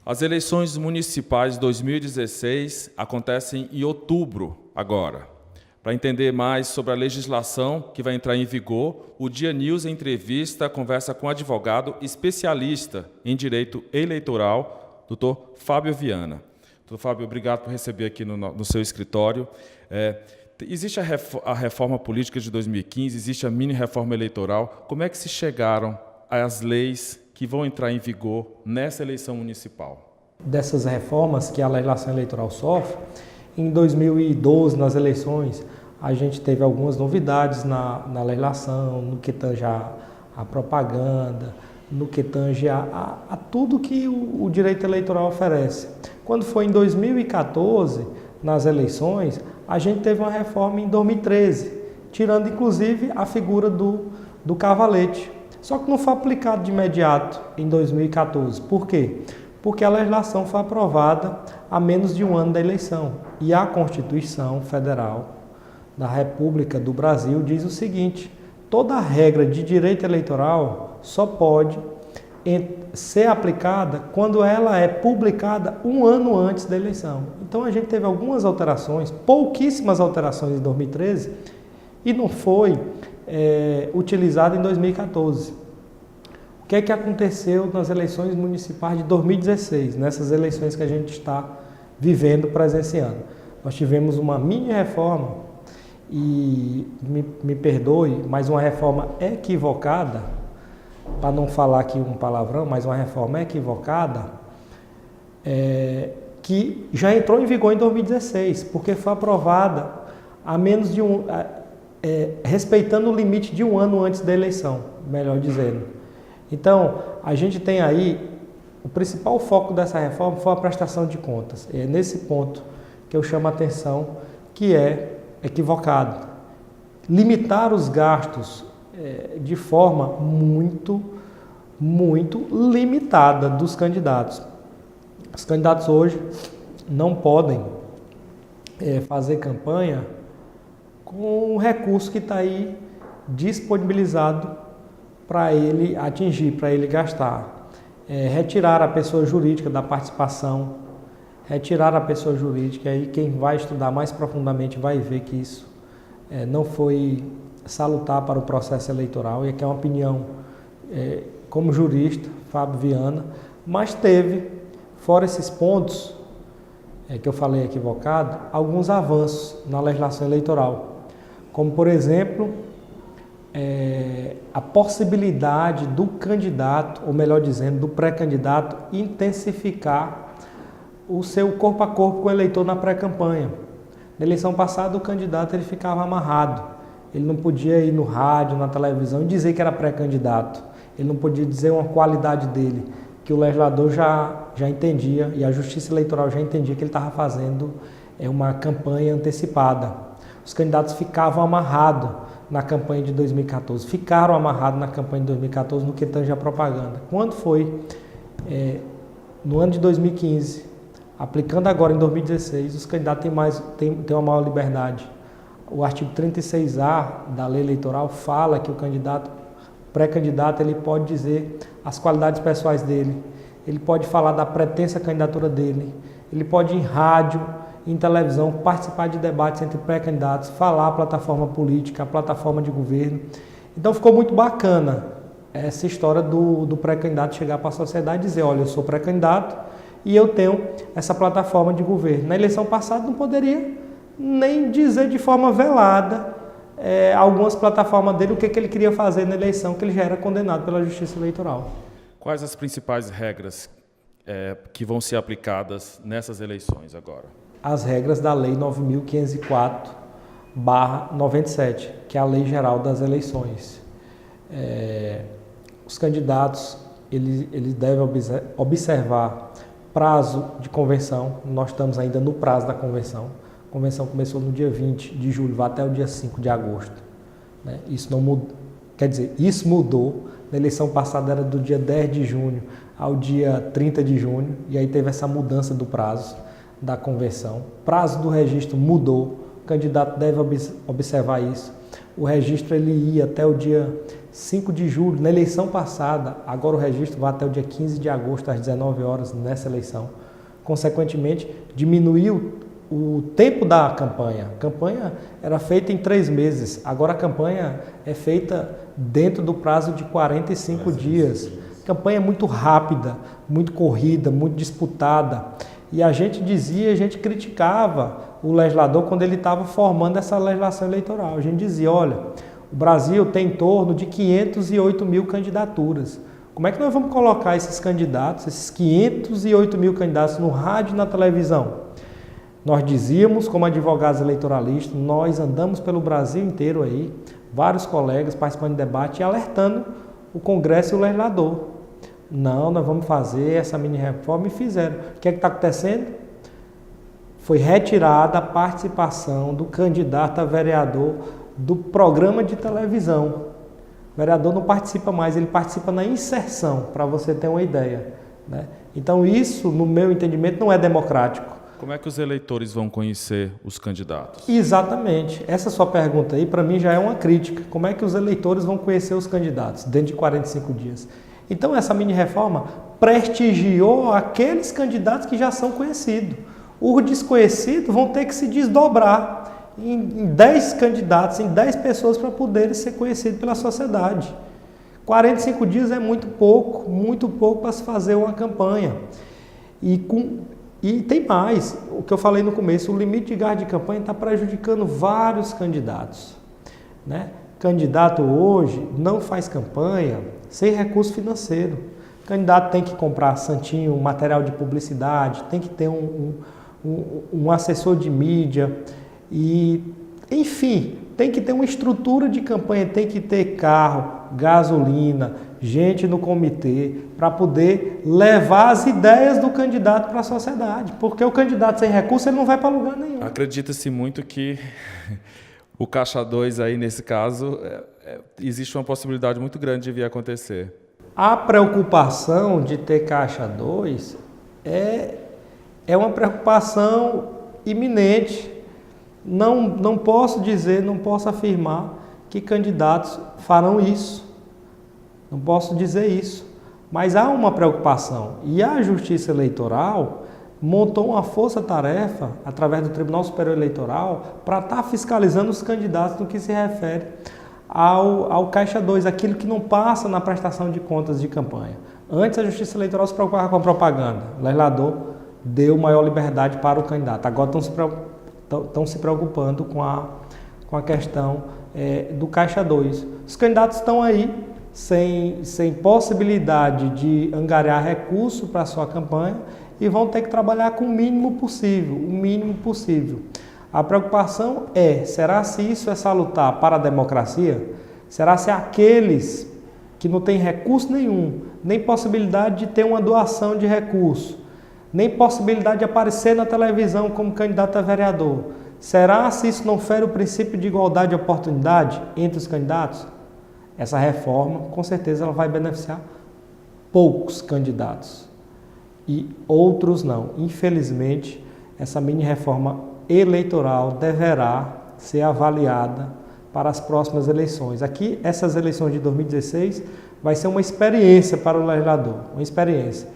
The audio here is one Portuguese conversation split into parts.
As eleições municipais de 2016 acontecem em outubro agora. Para entender mais sobre a legislação que vai entrar em vigor, o Dia News, em entrevista, conversa com um advogado especialista em direito eleitoral, Dr. Fábio Viana. Dr. Fábio, obrigado por receber aqui no seu escritório. Existe a reforma política de 2015, existe a mini-reforma eleitoral. Como é que se chegaram às leis que vão entrar em vigor nessa eleição municipal? Dessas reformas que a legislação eleitoral sofre, em 2012, nas eleições, a gente teve algumas novidades na legislação, no que tange a propaganda, no que tange a tudo que o direito eleitoral oferece. Quando foi em 2014, nas eleições, a gente teve uma reforma em 2013, tirando inclusive a figura do cavalete. Só que não foi aplicado de imediato em 2014. Por quê? Porque a legislação foi aprovada há menos de um ano da eleição. E a Constituição Federal da República do Brasil diz o seguinte: toda regra de direito eleitoral só pode ser aplicada quando ela é publicada um ano antes da eleição. Então a gente teve algumas alterações, pouquíssimas alterações em 2013, e não foi utilizada em 2014. O que é que aconteceu nas eleições municipais de 2016, nessas eleições que a gente está vivendo, presenciando? Nós tivemos uma mini-reforma, e me perdoe, mas uma reforma equivocada, para não falar aqui um palavrão, mas uma reforma equivocada, que já entrou em vigor em 2016, porque foi aprovada a menos de respeitando o limite de um ano antes da eleição, melhor dizendo. Então, a gente tem aí, o principal foco dessa reforma foi a prestação de contas. É nesse ponto que eu chamo a atenção, que é equivocado. Limitar os gastos de forma muito limitada dos candidatos. Os candidatos hoje não podem fazer campanha com o recurso que está aí disponibilizado para ele atingir, para ele gastar. Retirar a pessoa jurídica da participação, retirar a pessoa jurídica, aí quem vai estudar mais profundamente vai ver que isso não foi salutar para o processo eleitoral, e aqui é uma opinião como jurista, Fábio Viana, mas teve, fora esses pontos que eu falei equivocado, alguns avanços na legislação eleitoral, como por exemplo, a possibilidade do candidato, ou melhor dizendo, do pré-candidato, intensificar o seu corpo a corpo com o eleitor na pré-campanha. Na eleição passada, o candidato ele ficava amarrado. Ele não podia ir no rádio, na televisão e dizer que era pré-candidato. Ele não podia dizer uma qualidade dele, que o legislador já entendia, e a Justiça Eleitoral já entendia que ele estava fazendo uma campanha antecipada. Os candidatos ficavam amarrados na campanha de 2014, ficaram amarrados na campanha de 2014 no que tange a propaganda. Quando foi no ano de 2015, aplicando agora em 2016, os candidatos têm uma maior liberdade. O artigo 36A da lei eleitoral fala que o pré-candidato, ele pode dizer as qualidades pessoais dele, ele pode falar da pretensa candidatura dele, ele pode ir em rádio, em televisão, participar de debates entre pré-candidatos, falar a plataforma política, a plataforma de governo. Então ficou muito bacana essa história do pré-candidato chegar para a sociedade e dizer: olha, eu sou pré-candidato e eu tenho essa plataforma de governo. Na eleição passada não poderia nem dizer de forma velada algumas plataformas dele o que ele queria fazer na eleição, que ele já era condenado pela Justiça Eleitoral. Quais as principais regras que vão ser aplicadas nessas eleições agora? As regras da Lei 9.504/97, que é a Lei Geral das Eleições. Os candidatos eles devem observar prazo de convenção. Nós estamos ainda no prazo da convenção. A convenção começou no dia 20 de julho, vai até o dia 5 de agosto. Isso não mudou, quer dizer, isso mudou. Na eleição passada era do dia 10 de junho ao dia 30 de junho, e aí teve essa mudança do prazo da convenção. O prazo do registro mudou, o candidato deve observar isso. O registro ele ia até o dia 5 de julho, na eleição passada. Agora o registro vai até o dia 15 de agosto, às 19 horas, nessa eleição. Consequentemente, diminuiu o tempo da campanha. A campanha era feita em 3 meses, agora a campanha é feita dentro do prazo de 45 dias. A campanha é muito rápida, muito corrida, muito disputada. E a gente dizia, a gente criticava o legislador quando ele estava formando essa legislação eleitoral. A gente dizia, olha, o Brasil tem em torno de 508 mil candidaturas. Como é que nós vamos colocar esses candidatos, esses 508 mil candidatos no rádio e na televisão? Nós dizíamos, como advogados eleitoralistas, nós andamos pelo Brasil inteiro aí, vários colegas participando de debate e alertando o Congresso e o legislador. Não, nós vamos fazer essa mini-reforma e fizeram. O que é que está acontecendo? Foi retirada a participação do candidato a vereador do programa de televisão. O vereador não participa mais, ele participa na inserção, para você ter uma ideia, né? Então isso, no meu entendimento, não é democrático. Como é que os eleitores vão conhecer os candidatos? Exatamente. Essa sua pergunta aí, para mim, já é uma crítica. Como é que os eleitores vão conhecer os candidatos dentro de 45 dias? Então, essa mini-reforma prestigiou aqueles candidatos que já são conhecidos. Os desconhecidos vão ter que se desdobrar em 10 candidatos, em 10 pessoas para poderem ser conhecidos pela sociedade. 45 dias é muito pouco para se fazer uma campanha. E tem mais, o que eu falei no começo, o limite de gasto de campanha está prejudicando vários candidatos, né? Candidato hoje não faz campanha sem recurso financeiro. O candidato tem que comprar santinho, material de publicidade, tem que ter um assessor de mídia e, enfim, tem que ter uma estrutura de campanha, tem que ter carro, gasolina, gente no comitê para poder levar as ideias do candidato para a sociedade, porque o candidato sem recurso ele não vai para lugar nenhum. Acredita-se muito que o Caixa 2 aí, nesse caso, existe uma possibilidade muito grande de vir a acontecer. A preocupação de ter Caixa 2 é uma preocupação iminente. Não posso dizer, não posso afirmar que candidatos farão isso. Não posso dizer isso. Mas há uma preocupação. E a Justiça Eleitoral montou uma força-tarefa, através do Tribunal Superior Eleitoral, para estar fiscalizando os candidatos no que se refere ao Caixa 2, aquilo que não passa na prestação de contas de campanha. Antes a Justiça Eleitoral se preocupava com a propaganda. O legislador deu maior liberdade para o candidato. Agora estão se preocupando com a questão do Caixa 2. Os candidatos estão aí sem possibilidade de angariar recurso para a sua campanha e vão ter que trabalhar com o mínimo possível. A preocupação será se isso é salutar para a democracia? Será se aqueles que não têm recurso nenhum, nem possibilidade de ter uma doação de recurso, nem possibilidade de aparecer na televisão como candidato a vereador, será se isso não fere o princípio de igualdade de oportunidade entre os candidatos? Essa reforma, com certeza, ela vai beneficiar poucos candidatos e outros não. Infelizmente, essa mini-reforma eleitoral deverá ser avaliada para as próximas eleições. Aqui, essas eleições de 2016 vai ser uma experiência para o legislador, uma experiência.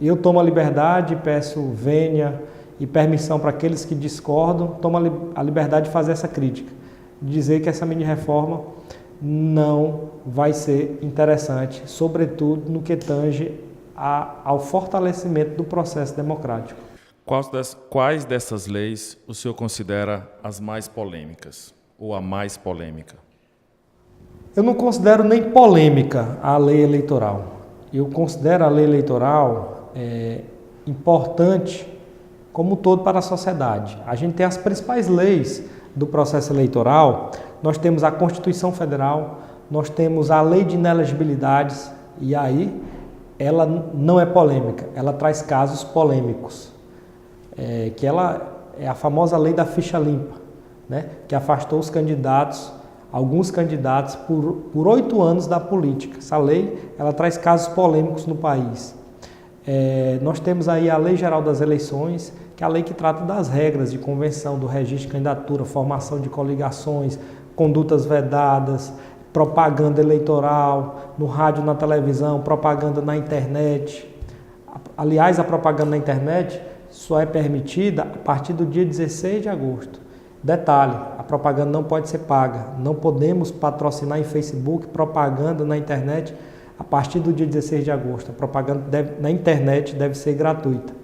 Eu tomo a liberdade, peço vênia e permissão para aqueles que discordam, tomo a liberdade de fazer essa crítica, de dizer que essa mini-reforma não vai ser interessante, sobretudo no que tange ao fortalecimento do processo democrático. Quais dessas leis o senhor considera as mais polêmicas, ou a mais polêmica? Eu não considero nem polêmica a lei eleitoral. Eu considero a lei eleitoral importante como um todo para a sociedade. A gente tem as principais leis do processo eleitoral. Nós temos a Constituição Federal, nós temos a Lei de Inelegibilidades, e aí ela não é polêmica, ela traz casos polêmicos, que ela é a famosa Lei da Ficha Limpa, né? Que afastou os candidatos, alguns candidatos, por 8 anos da política. Essa lei ela traz casos polêmicos no país. Nós temos aí a Lei Geral das Eleições, que é a lei que trata das regras de convenção, do registro de candidatura, formação de coligações, condutas vedadas, propaganda eleitoral, no rádio, na televisão, propaganda na internet. Aliás, a propaganda na internet só é permitida a partir do dia 16 de agosto. Detalhe, a propaganda não pode ser paga. Não podemos patrocinar em Facebook propaganda na internet a partir do dia 16 de agosto. A propaganda na internet deve ser gratuita.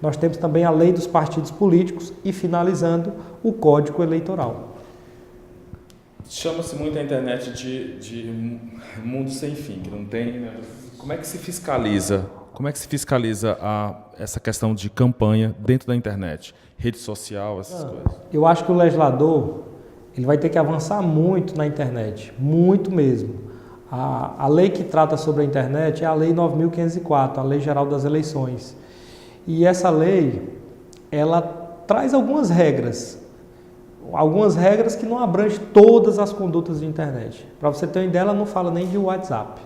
Nós temos também a lei dos partidos políticos e, finalizando, o Código Eleitoral. Chama-se muito a internet de mundo sem fim, que não tem... Como é que se fiscaliza? Como é que se fiscaliza essa questão de campanha dentro da internet? Rede social, essas coisas? Eu acho que o legislador ele vai ter que avançar muito na internet, muito mesmo. A lei que trata sobre a internet é a Lei 9.504, a Lei Geral das Eleições. E essa lei, ela traz algumas regras que não abrangem todas as condutas de internet. Para você ter uma ideia, ela não fala nem de WhatsApp.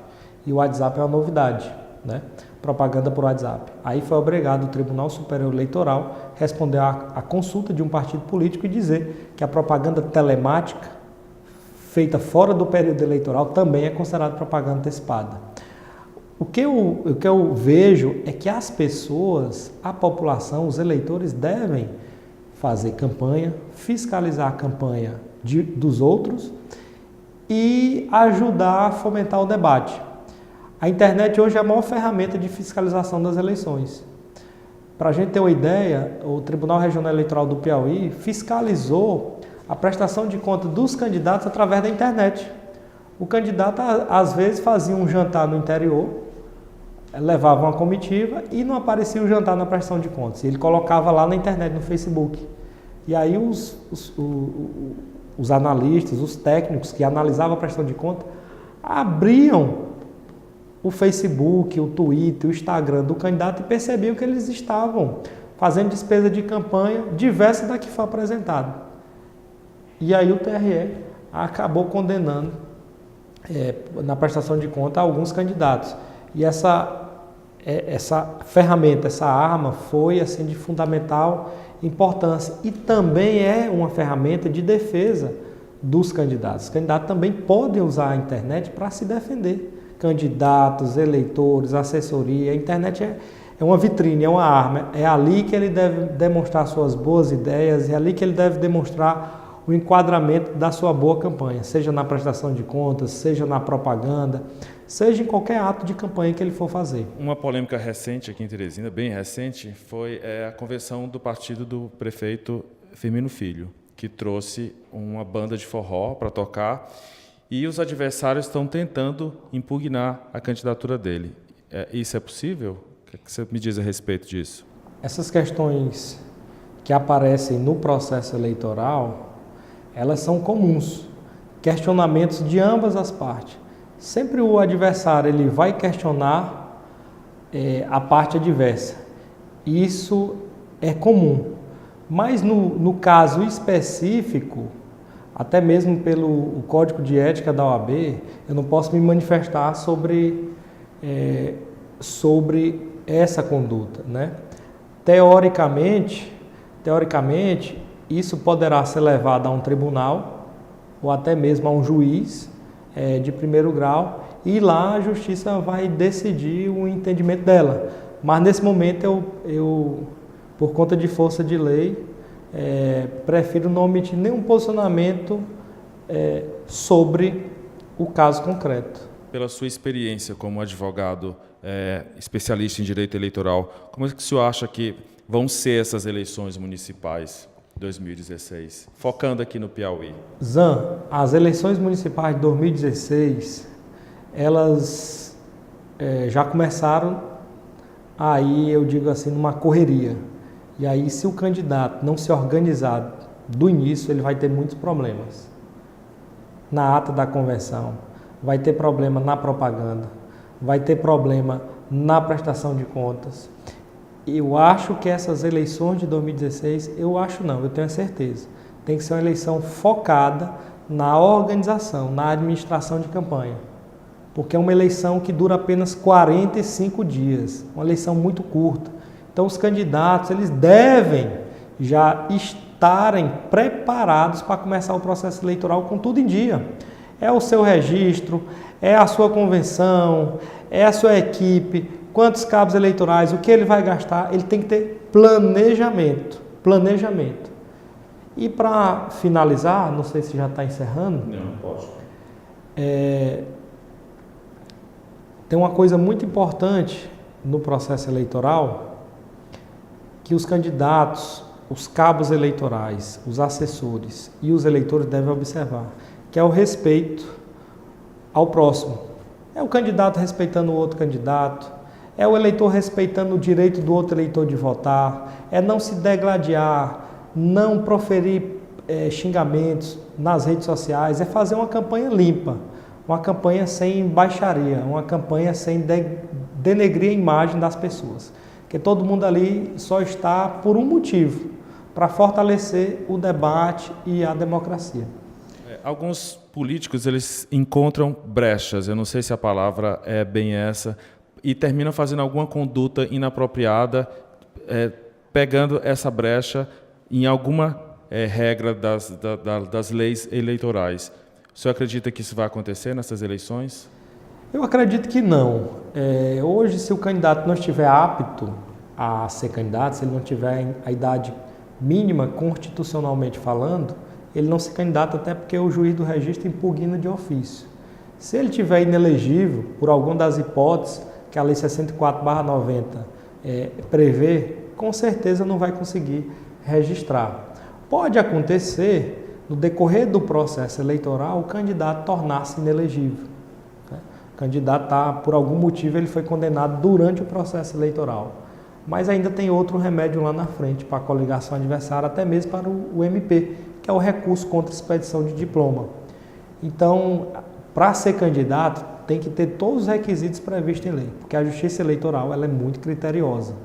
E o WhatsApp é uma novidade, né? Propaganda por WhatsApp. Aí foi obrigado o Tribunal Superior Eleitoral responder à consulta de um partido político e dizer que a propaganda telemática feita fora do período eleitoral também é considerada propaganda antecipada. O que eu vejo é que as pessoas, a população, os eleitores devem fazer campanha, fiscalizar a campanha dos outros e ajudar a fomentar o debate. A internet hoje é a maior ferramenta de fiscalização das eleições. Para a gente ter uma ideia, o Tribunal Regional Eleitoral do Piauí fiscalizou a prestação de conta dos candidatos através da internet. O candidato, às vezes, fazia um jantar no interior, levava uma comitiva e não aparecia o jantar na prestação de contas. Ele colocava lá na internet, no Facebook. E aí os analistas, os técnicos que analisavam a prestação de conta, abriam o Facebook, o Twitter, o Instagram do candidato e percebiam que eles estavam fazendo despesa de campanha diversa da que foi apresentada. E aí o TRE acabou condenando na prestação de conta alguns candidatos. E essa ferramenta, essa arma foi assim, de fundamental importância e também é uma ferramenta de defesa dos candidatos. Os candidatos também podem usar a internet para se defender. Candidatos, eleitores, assessoria. A internet é uma vitrine, é uma arma. É ali que ele deve demonstrar suas boas ideias, é ali que ele deve demonstrar o enquadramento da sua boa campanha, seja na prestação de contas, seja na propaganda, seja em qualquer ato de campanha que ele for fazer. Uma polêmica recente aqui em Teresina, bem recente, foi a convenção do partido do prefeito Firmino Filho, que trouxe uma banda de forró para tocar e os adversários estão tentando impugnar a candidatura dele. Isso é possível? O que você me diz a respeito disso? Essas questões que aparecem no processo eleitoral, elas são comuns. Questionamentos de ambas as partes. Sempre o adversário ele vai questionar a parte adversa. Isso é comum. Mas no caso específico, até mesmo pelo Código de Ética da OAB, eu não posso me manifestar sobre essa conduta, né? Teoricamente, isso poderá ser levado a um tribunal ou até mesmo a um juiz de primeiro grau e lá a justiça vai decidir o entendimento dela. Mas nesse momento eu por conta de força de lei, prefiro não omitir nenhum posicionamento sobre o caso concreto. Pela sua experiência como advogado especialista em direito eleitoral, como é que o senhor acha que vão ser essas eleições municipais 2016? Focando aqui no Piauí. Zan, as eleições municipais de 2016, elas já começaram aí, eu digo assim, numa correria. E aí, se o candidato não se organizar do início, ele vai ter muitos problemas. Na ata da convenção, vai ter problema na propaganda, vai ter problema na prestação de contas. Eu acho que essas eleições de 2016, eu tenho certeza, tem que ser uma eleição focada na organização, na administração de campanha. Porque é uma eleição que dura apenas 45 dias, uma eleição muito curta. Então, os candidatos, eles devem já estarem preparados para começar o processo eleitoral com tudo em dia. É o seu registro, é a sua convenção, é a sua equipe, quantos cabos eleitorais, o que ele vai gastar, ele tem que ter planejamento. Planejamento. E para finalizar, não sei se já está encerrando. Não, posso. Tem uma coisa muito importante no processo eleitoral, que os candidatos, os cabos eleitorais, os assessores e os eleitores devem observar, que é o respeito ao próximo. É o candidato respeitando o outro candidato, é o eleitor respeitando o direito do outro eleitor de votar, é não se degladiar, não proferir xingamentos nas redes sociais, é fazer uma campanha limpa, uma campanha sem baixaria, uma campanha sem denegrir a imagem das pessoas. Porque todo mundo ali só está por um motivo, para fortalecer o debate e a democracia. Alguns políticos, eles encontram brechas, eu não sei se a palavra é bem essa, e terminam fazendo alguma conduta inapropriada, pegando essa brecha em alguma regra das leis eleitorais. O senhor acredita que isso vai acontecer nessas eleições? Eu acredito que não. Hoje, se o candidato não estiver apto a ser candidato, se ele não tiver a idade mínima constitucionalmente falando, ele não se candidata, até porque o juiz do registro impugna de ofício. Se ele tiver inelegível, por alguma das hipóteses que a Lei 64/90 prevê, com certeza não vai conseguir registrar. Pode acontecer, no decorrer do processo eleitoral, o candidato tornar-se inelegível. O candidato, por algum motivo, ele foi condenado durante o processo eleitoral. Mas ainda tem outro remédio lá na frente para a coligação adversária, até mesmo para o MP, que é o recurso contra a expedição de diploma. Então, para ser candidato, tem que ter todos os requisitos previstos em lei, porque a Justiça Eleitoral ela é muito criteriosa.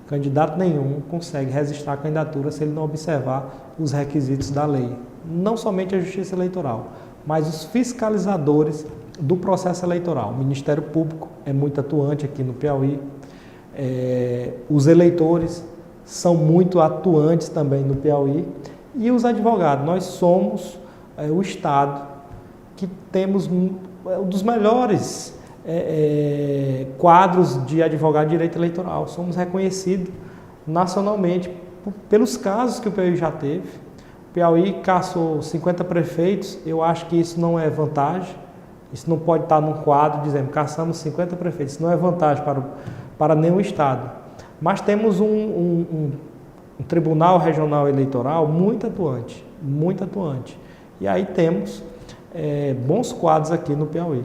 Candidato nenhum consegue registrar a candidatura se ele não observar os requisitos da lei. Não somente a Justiça Eleitoral, mas os fiscalizadores do processo eleitoral. O Ministério Público é muito atuante aqui no Piauí. Os eleitores são muito atuantes também no Piauí. E os advogados. Nós somos o Estado que temos um dos melhores quadros de advogado de direito eleitoral. Somos reconhecidos nacionalmente pelos casos que o Piauí já teve. O Piauí caçou 50 prefeitos, eu acho que isso não é vantagem, isso não pode estar num quadro dizendo caçamos 50 prefeitos, isso não é vantagem para nenhum estado. Mas temos um Tribunal Regional Eleitoral muito atuante, muito atuante. E aí temos bons quadros aqui no Piauí.